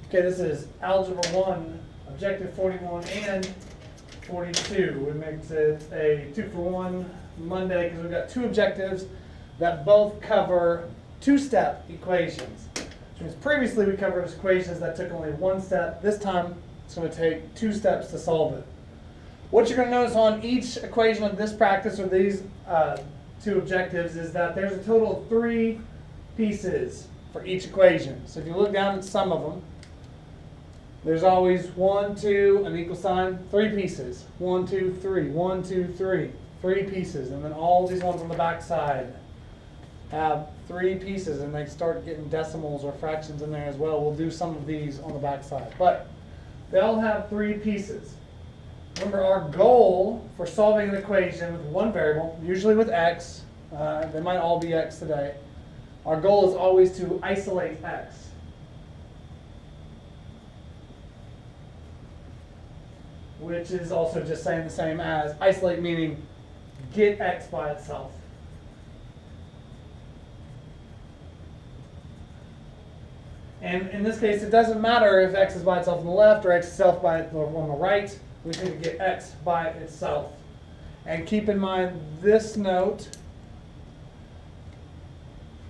Okay, this is Algebra 1, Objective 41 and 42. Which makes it a 2-for-1 Monday because we've got two objectives that both cover two-step equations. Which means previously we covered equations that took only one step. This time it's going to take 2 steps to solve it. What you're going to notice on each equation of this practice or these two objectives is that there's a total of 3 pieces for each equation. So if you look down at some of them, there's always 1, 2, an equal sign, 3 pieces. 1, 2, 3, 1, 2, 3, 3 pieces. And then all these ones on the back side have 3 pieces, and they start getting decimals or fractions in there as well. We'll do some of these on the back side. But they all have 3 pieces. Remember, our goal for solving an equation with one variable, usually with x, they might all be x today, our goal is always to isolate x. Which is also just saying the same as isolate, meaning get x by itself. And in this case, it doesn't matter if x is by itself on the left or x itself by on the right. We need to get x by itself. And keep in mind this note.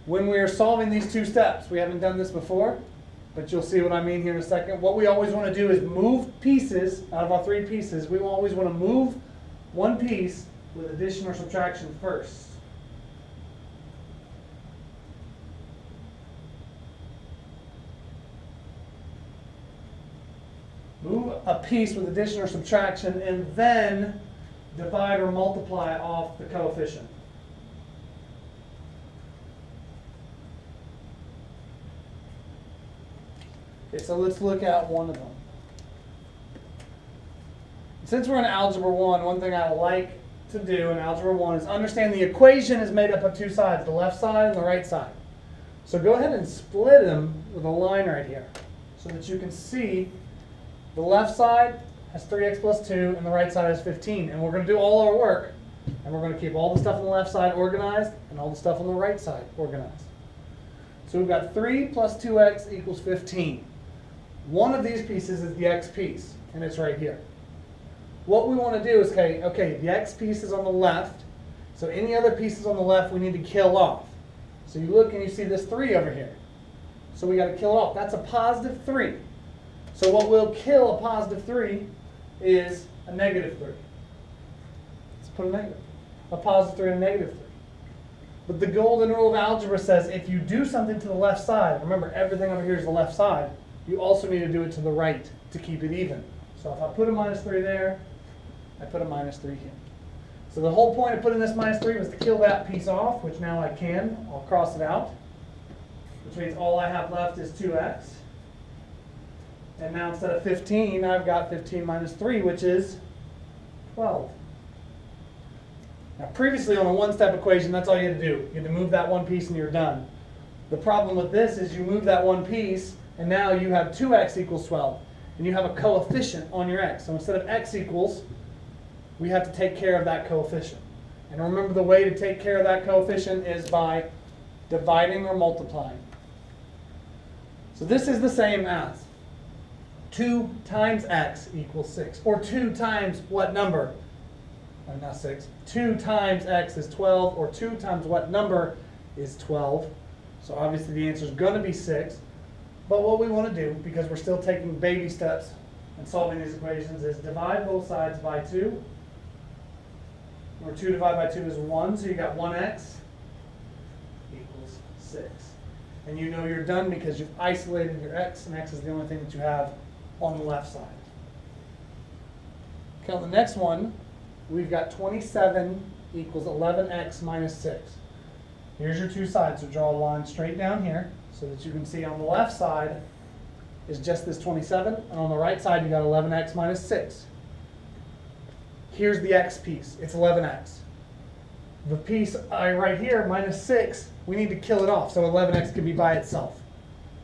When we are solving these 2 steps, we haven't done this before, but you'll see what I mean here in a second. What we always want to do is move pieces out of our 3 pieces. We always want to move one piece with addition or subtraction first. Move a piece with addition or subtraction and then divide or multiply off the coefficient. Okay, so let's look at one of them. Since we're in Algebra 1, one thing I like to do in Algebra 1 is understand the equation is made up of 2 sides, the left side and the right side. So go ahead and split them with a line right here so that you can see the left side has 3x plus 2 and the right side has 15. And we're going to do all our work. And we're going to keep all the stuff on the left side organized and all the stuff on the right side organized. So we've got 3 plus 2x equals 15. One of these pieces is the x piece, and it's right here. What we want to do is, okay, the x piece is on the left, so any other pieces on the left we need to kill off. So you look and you see this 3 over here. So we got to kill it off. That's a positive 3. So what will kill a positive 3 is a negative 3. Let's put a negative. A positive 3 and a negative 3. But the golden rule of algebra says if you do something to the left side, remember everything over here is the left side, you also need to do it to the right to keep it even. So if I put a minus 3 there, I put a minus 3 here. So the whole point of putting this minus 3 was to kill that piece off, which now I can. I'll cross it out, which means all I have left is 2x. And now instead of 15, I've got 15 minus 3, which is 12. Now previously on a one-step equation, that's all you had to do. You had to move that one piece and you're done. The problem with this is you move that one piece, and now you have 2x equals 12. And you have a coefficient on your x. So instead of x equals, we have to take care of that coefficient. And remember, the way to take care of that coefficient is by dividing or multiplying. So this is the same as 2 times x equals 6. Or 2 times what number? Not 6. 2 times x is 12. Or 2 times what number is 12? So obviously the answer is going to be 6. But what we want to do, because we're still taking baby steps and solving these equations, is divide both sides by 2. Or 2 divided by 2 is 1, so you got 1x equals 6. And you know you're done because you've isolated your x, and x is the only thing that you have on the left side. Okay, on the next one, we've got 27 equals 11x minus 6. Here's your 2 sides, so draw a line straight down here so that you can see on the left side is just this 27, and on the right side you got 11x minus 6. Here's the x piece, it's 11x. The piece right here, minus 6, we need to kill it off so 11x can be by itself.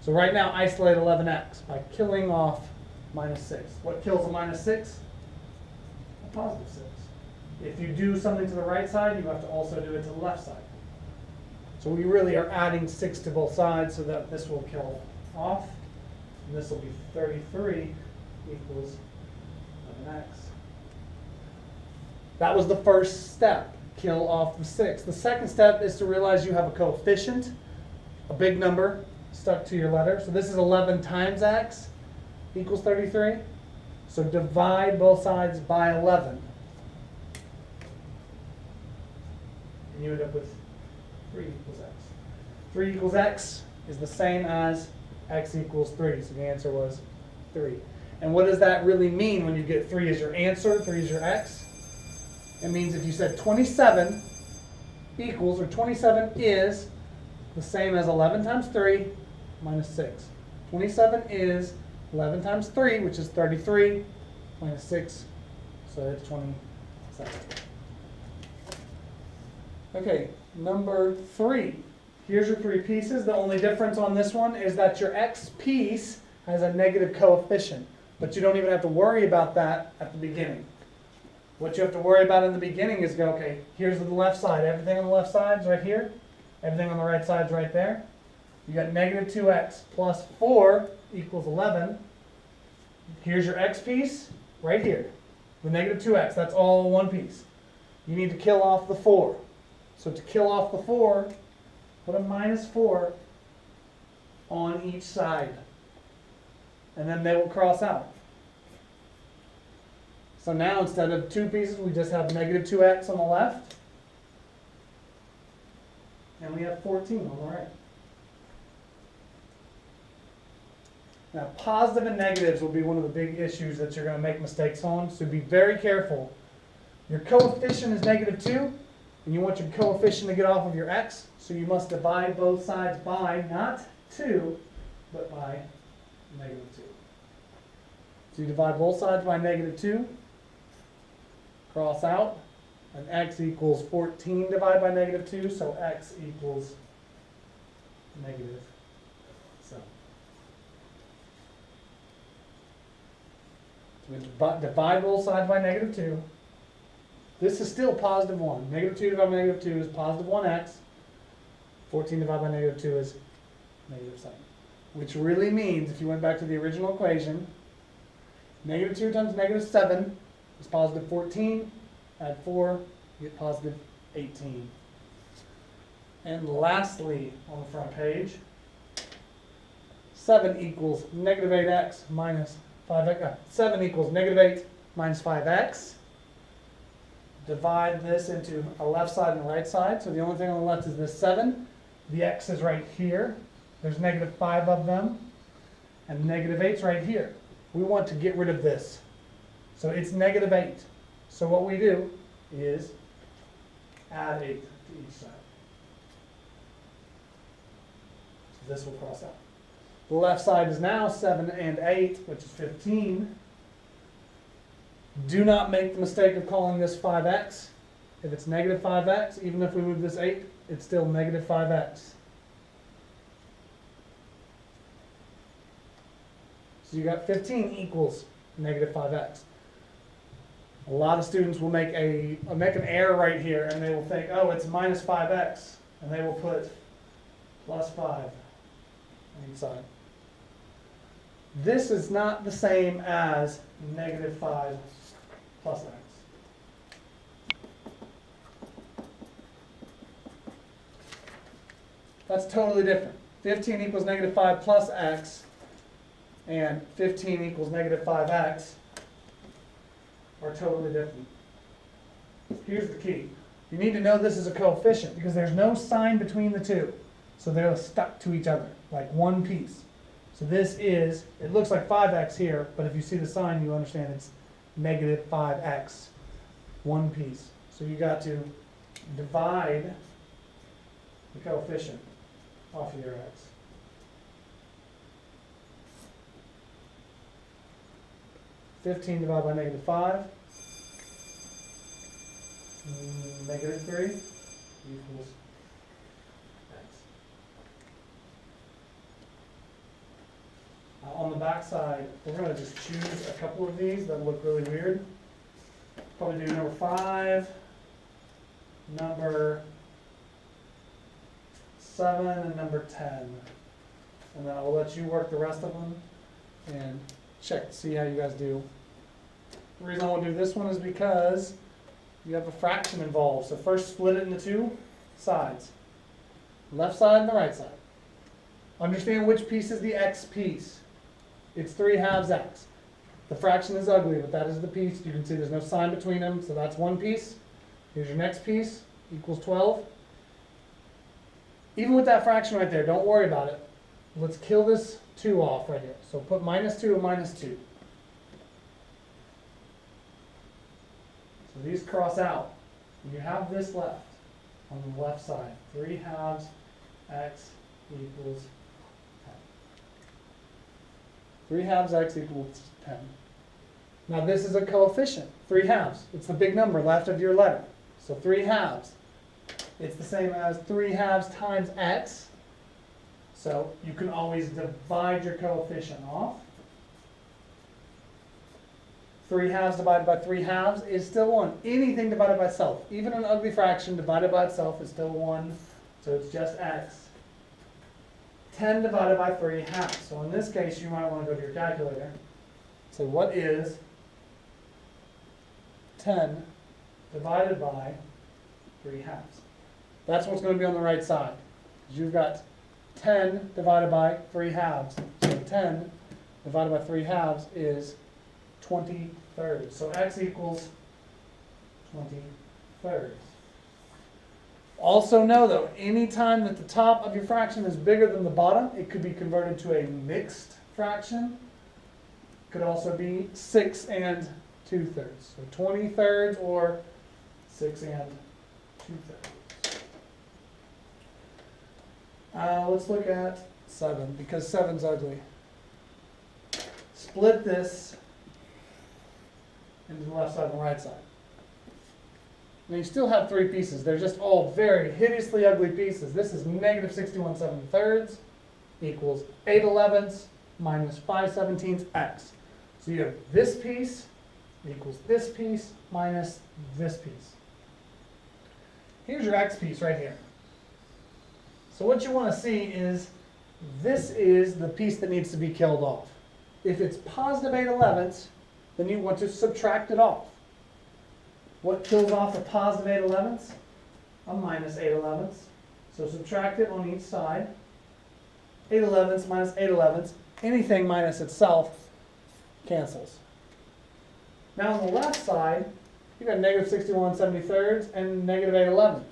So right now, isolate 11x by killing off minus 6. What kills a minus 6? A positive 6. If you do something to the right side, you have to also do it to the left side. So we really are adding 6 to both sides so that this will kill off. And this will be 33 equals 11x. That was the first step, kill off the 6. The second step is to realize you have a coefficient, a big number stuck to your letter. So this is 11 times x equals 33. So divide both sides by 11. And you end up with 3 equals x. 3 equals x is the same as x equals 3. So the answer was 3. And what does that really mean when you get 3 as your answer, 3 is your x? It means if you said 27 equals, or 27 is the same as 11 times 3 minus 6. 27 is 11 times 3, which is 33, minus 6, so it's 27. Okay, number 3. Here's your 3 pieces. The only difference on this one is that your x piece has a negative coefficient, but you don't even have to worry about that at the beginning. What you have to worry about in the beginning is go, okay, here's the left side. Everything on the left side is right here. Everything on the right side is right there. You got negative 2x plus 4 equals 11. Here's your x piece right here. The negative 2x, that's all one piece. You need to kill off the 4. So to kill off the 4, put a minus 4 on each side. And then they will cross out. So now instead of 2 pieces, we just have negative 2x on the left. And we have 14 on the right. Now, positive and negatives will be one of the big issues that you're going to make mistakes on, so be very careful. Your coefficient is negative 2, and you want your coefficient to get off of your x, so you must divide both sides by, not 2, but by negative 2. So you divide both sides by negative 2, cross out, and x equals 14 divided by negative 2, so x equals negative 7. So we divide both sides by negative 2. This is still positive 1. Negative 2 divided by negative 2 is positive 1x. 14 divided by negative 2 is negative 7. Which really means, if you went back to the original equation, negative 2 times negative 7 is positive 14. Add 4, you get positive 18. And lastly, on the front page, 7 equals negative 8x minus 5x. 7 equals negative 8 minus 5x. Divide this into a left side and a right side. So the only thing on the left is this 7. The x is right here. There's negative 5 of them. And negative 8's right here. We want to get rid of this. So it's negative 8. So what we do is add 8 to each side. So this will cross out. The left side is now 7 and 8, which is 15. Do not make the mistake of calling this 5x. If it's negative 5x, even if we move this 8, it's still negative 5x. So you got 15 equals negative 5x. A lot of students will make an error right here, and they will think, oh, it's minus 5x, and they will put plus 5 on each side. This is not the same as negative 5 plus x. That's totally different. 15 equals negative 5 plus x, and 15 equals negative 5x are totally different. Here's the key. You need to know this is a coefficient because there's no sign between the two. So they're stuck to each other, like one piece. So this is, it looks like 5x here, but if you see the sign, you understand it's negative 5x, one piece. So you got to divide the coefficient off of your x. (15) divided by negative 5, negative 3 equals x. On the back side, we're going to just choose a couple of these that look really weird. Probably do number 5, number 7, and number 10. And then I'll let you work the rest of them. and check to see how you guys do. The reason I want to do this one is because you have a fraction involved. So first split it into two sides, left side and the right side. Understand which piece is the x piece. It's 3/2 x. The fraction is ugly, but that is the piece. You can see there's no sign between them, so that's one piece. Here's your next piece, equals 12. Even with that fraction right there, don't worry about it. Let's kill this 2 off right here. So put -2 and -2. So these cross out. You have this left on the left side. 3/2 x equals 10. 3/2 x equals 10. Now this is a coefficient, 3/2. It's the big number left of your letter. So 3/2. It's the same as 3/2 times x. So you can always divide your coefficient off. 3/2 divided by 3/2 is still 1. Anything divided by itself, even an ugly fraction divided by itself is still 1. So it's just x. 10 divided by 3/2. So in this case, you might want to go to your calculator. Say, what is 10 divided by 3/2? That's what's going to be on the right side. You've got 10 divided by 3/2. So 10 divided by 3/2 is 20/3. So x equals 20/3. Also know though, anytime that the top of your fraction is bigger than the bottom, it could be converted to a mixed fraction. It could also be 6 2/3. So 20/3 or 6 2/3. Let's look at 7, because 7's ugly. Split this into the left side and the right side. Now you still have 3 pieces. They're just all very hideously ugly pieces. This is -61 7/3 equals 8/11 minus 5/17 x. So you have this piece equals this piece minus this piece. Here's your x piece right here. So what you want to see is this is the piece that needs to be killed off. If it's positive 8/11, then you want to subtract it off. What kills off a positive 8/11? A minus 8/11. So subtract it on each side. 8/11 minus 8/11. Anything minus itself cancels. Now on the left side, you've got -61 73rds and -8/11.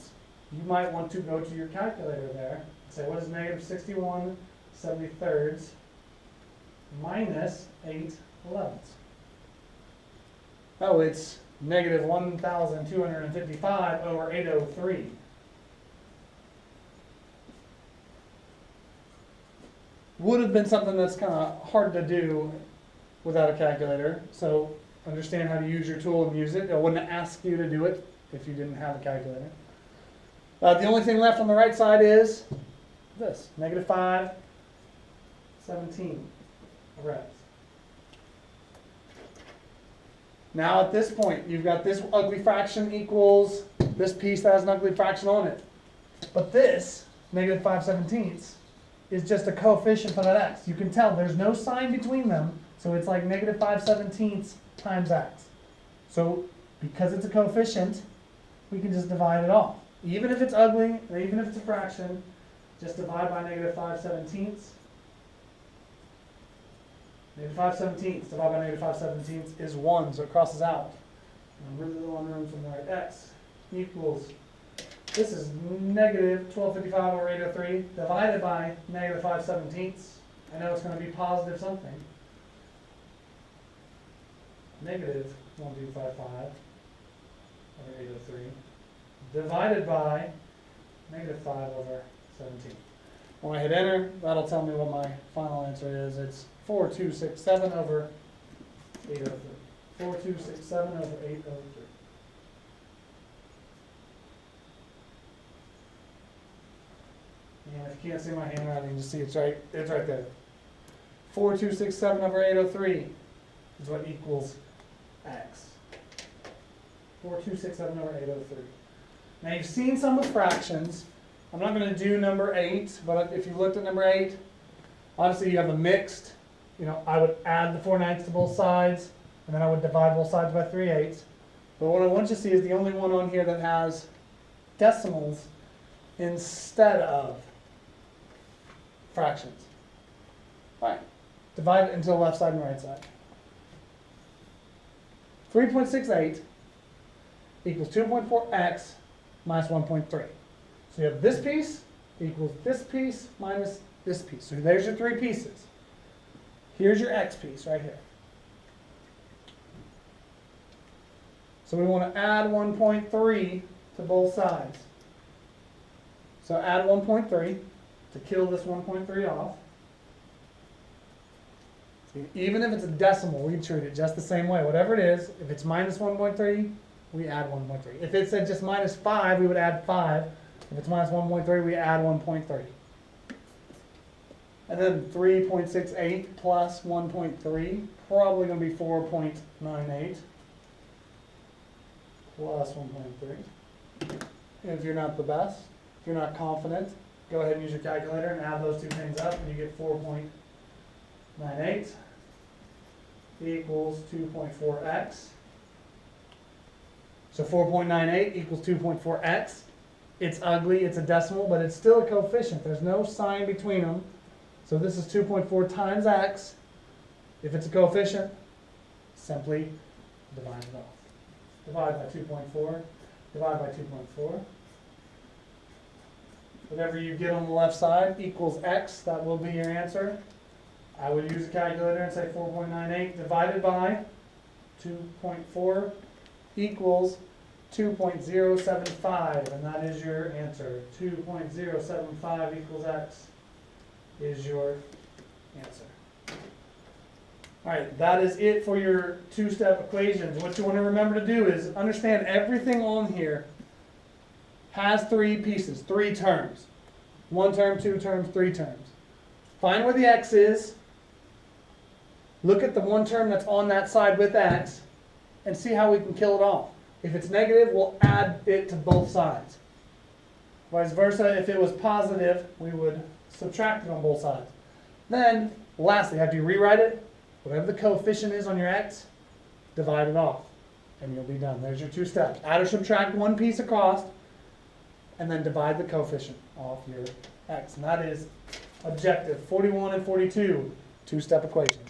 You might want to go to your calculator there and say, what is -61 73rds minus 8/11? Oh, it's -1,255 over 803. Would have been something that's kind of hard to do without a calculator. So understand how to use your tool and use it. I wouldn't ask you to do it if you didn't have a calculator. The only thing left on the right side is this, -5/17 over x. Now at this point, you've got this ugly fraction equals this piece that has an ugly fraction on it. But this, -5/17, is just a coefficient for that x. You can tell there's no sign between them, so it's like -5/17 times x. So because it's a coefficient, we can just divide it off. Even if it's ugly, or even if it's a fraction, just divide by -5/17. -5/17 divided by -5/17 is 1, so it crosses out. Remember the one room from the right. X equals, this is -1255 over 803 divided by -5/17. I know it's going to be positive something. -1255 over 803 divided by -5 over 17. When I hit enter, that'll tell me what my final answer is. It's 4267 over 803. 4267 over 803. And if you can't see my handwriting, just see it's right there. 4267 over 803 is what equals x. 4267 over 803. Now you've seen some with fractions. I'm not going to do number 8, but if you looked at number 8, obviously you have a mixed I would add the 4/9 to both sides, and then I would divide both sides by 3/8. But what I want you to see is the only one on here that has decimals instead of fractions. Fine. Divide it into the left side and right side. 3.68 equals 2.4x minus 1.3. So you have this piece equals this piece minus this piece. So there's your three pieces. Here's your x piece right here. So we want to add 1.3 to both sides. So add 1.3 to kill this 1.3 off. Even if it's a decimal, we treat it just the same way. Whatever it is, if it's minus 1.3, we add 1.3. If it said just minus 5, we would add 5. If it's minus 1.3, we add 1.3. And then 3.68 plus 1.3, probably going to be 4.98 plus 1.3. If you're not the best, if you're not confident, go ahead and use your calculator and add those two things up, and you get 4.98 equals 2.4x. So 4.98 equals 2.4x. It's ugly, it's a decimal, but it's still a coefficient. There's no sign between them. So this is 2.4 times x. If it's a coefficient, simply divide it off. Divide by 2.4, divide by 2.4. Whatever you get on the left side equals x, that will be your answer. I would use a calculator and say 4.98 divided by 2.4 equals 2.075, and that is your answer. 2.075 equals x is your answer. All right, that is it for your two-step equations. What you want to remember to do is understand everything on here has three pieces, three terms. One term, two terms, three terms. Find where the x is. Look at the one term that's on that side with x and see how we can kill it off. If it's negative, we'll add it to both sides. Vice versa, if it was positive, we would subtract it on both sides. Then, lastly, after you rewrite it, whatever the coefficient is on your x, divide it off, and you'll be done. There's your two steps. Add or subtract one piece across, and then divide the coefficient off your x. And that is objective 41 and 42, two-step equations.